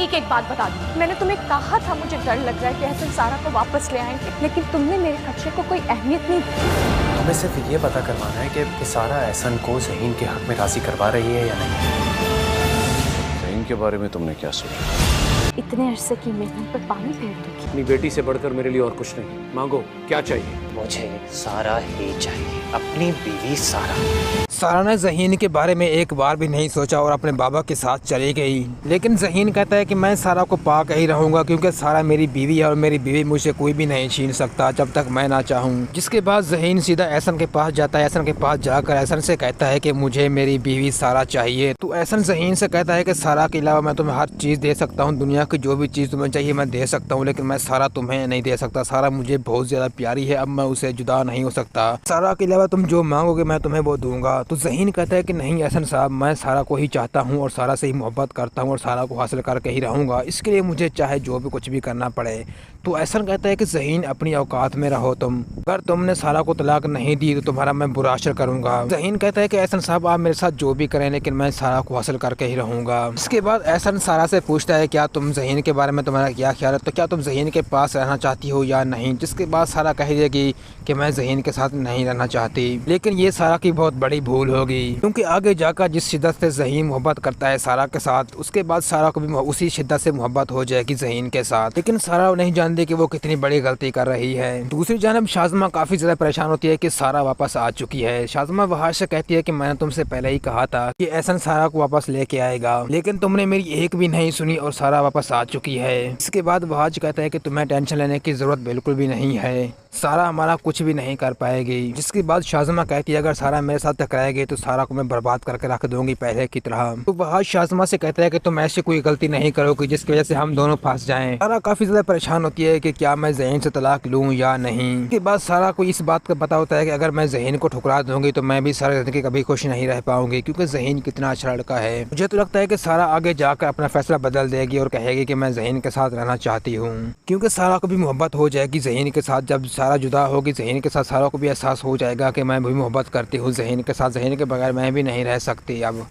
एक एक बात बता दूँ। मैंने तुम्हें कहा था मुझे डर लग रहा है कि एहसन सारा को वापस ले आएंगे, लेकिन तुमने मेरे खदशे को कोई अहमियत नहीं दी। हमें सिर्फ ये पता करवाना है कि सारा एहसन को ज़हीन के हक में राज़ी करवा रही है या नहीं। ज़हीन के बारे में तुमने क्या सोचा? इतने अरसे की मेहनत पर पानी फेर दूंगी। अपनी बेटी से बढ़कर मेरे लिए और कुछ नहीं। मांगो, क्या चाहिए? मुझे सारा ही चाहिए, अपनी बीवी सारा। सारा ने ज़हीन के बारे में एक बार भी नहीं सोचा और अपने बाबा के साथ चली गई। लेकिन ज़हीन कहता है कि मैं सारा को पा के ही रहूँगा, क्योंकि सारा मेरी बीवी है और मेरी बीवी मुझे कोई भी नहीं छीन सकता जब तक मैं ना चाहूँ। जिसके बाद ज़हीन सीधा एहसन के पास जाता है। एहसन के पास जाकर एहसन से कहता है कि मुझे मेरी बीवी सारा चाहिए। तो एहसन ज़हीन से कहता है कि सारा के अलावा मैं तुम्हें हर चीज़ दे सकता हूँ, दुनिया की जो भी चीज़ तुम्हें चाहिए मैं दे सकता हूँ, लेकिन मैं सारा तुम्हें नहीं दे सकता। सारा मुझे बहुत ज़्यादा प्यारी है, अब मैं उसे जुदा नहीं हो सकता। सारा के अलावा तुम जो मांगोगे मैं तुम्हें वो दूंगा। तो ज़हीन कहता है कि नहीं एहसन साहब, मैं सारा को ही चाहता हूँ और सारा से ही मोहब्बत करता हूँ और सारा को हासिल करके ही रहूँगा, इसके लिए मुझे चाहे जो भी कुछ भी करना पड़े। तो एहसन कहता है कि ज़हीन अपनी औकात में रहो तुम, अगर तुमने सारा को तलाक नहीं दी तो तुम्हारा मैं बुरा असर करूँगा। ज़हीन कहता है कि एहसन साहब आप मेरे साथ जो भी करें, लेकिन मैं सारा को हासिल करके ही रहूँगा। इसके बाद एहसन सारा से पूछता है क्या तुम ज़हीन के बारे में तुम्हारा क्या ख्याल है, तो क्या तुम ज़हीन के पास रहना चाहती हो या नहीं। जिसके बाद सारा कह देगी कि मैं ज़हीन के साथ नहीं रहना चाहती। लेकिन ये सारा की बहुत बड़ी भूल होगी, क्योंकि आगे जाकर जिस शिद्दत से ज़हीन मोहब्बत करता है सारा के साथ, उसके बाद सारा को भी उसी शिद्दत से मोहब्बत हो जाएगी ज़हीन के साथ। लेकिन सारा नहीं जानती कि वो कितनी बड़ी गलती कर रही है। दूसरी जानब शाज़मा काफ़ी ज़्यादा परेशान होती है कि सारा वापस आ चुकी है। शाज़मा वहाज से कहती है कि मैंने तुमसे पहले ही कहा था कि एहसन सारा को वापस लेके आएगा, लेकिन तुमने मेरी एक भी नहीं सुनी और सारा वापस आ चुकी है। इसके बाद वहाज कहता है कि तुम्हें टेंशन लेने की ज़रूरत बिल्कुल भी नहीं है, सारा हमारा कुछ भी नहीं कर पाएगी। जिसके बाद शाज़मा कहती है अगर सारा मेरे साथ टकराएगी तो सारा को मैं बर्बाद करके रख दूंगी पहले की तरह। तो वहाज शाज़मा से कहता है कि तुम ऐसी कोई गलती नहीं करोगी जिसकी वजह से हम दोनों फंस जाएं। सारा काफ़ी ज़्यादा परेशान होती है कि क्या मैं ज़हीन से तलाक लूँ या नहीं। इसके बाद सारा को इस बात का पता होता है कि अगर मैं ज़हीन को ठुकरा दूंगी तो मैं भी सारी ज़िंदगी कभी खुश नहीं रह पाऊंगी, क्योंकि ज़हीन कितना अच्छा लड़का है। मुझे तो लगता है कि सारा आगे जाकर अपना फैसला बदल देगी और कहेगी कि मैं ज़हीन के साथ रहना चाहती हूँ, क्योंकि सारा को भी मोहब्बत हो जाएगी ज़हीन के साथ। जब सारा जुदा होगी ज़हीन के साथ, सारा को भी एहसास हो जाएगा कि मैं भी मोहब्बत करती हूँ ज़हीन के साथ, ज़हीन के बगैर मैं भी नहीं रह सकती अब।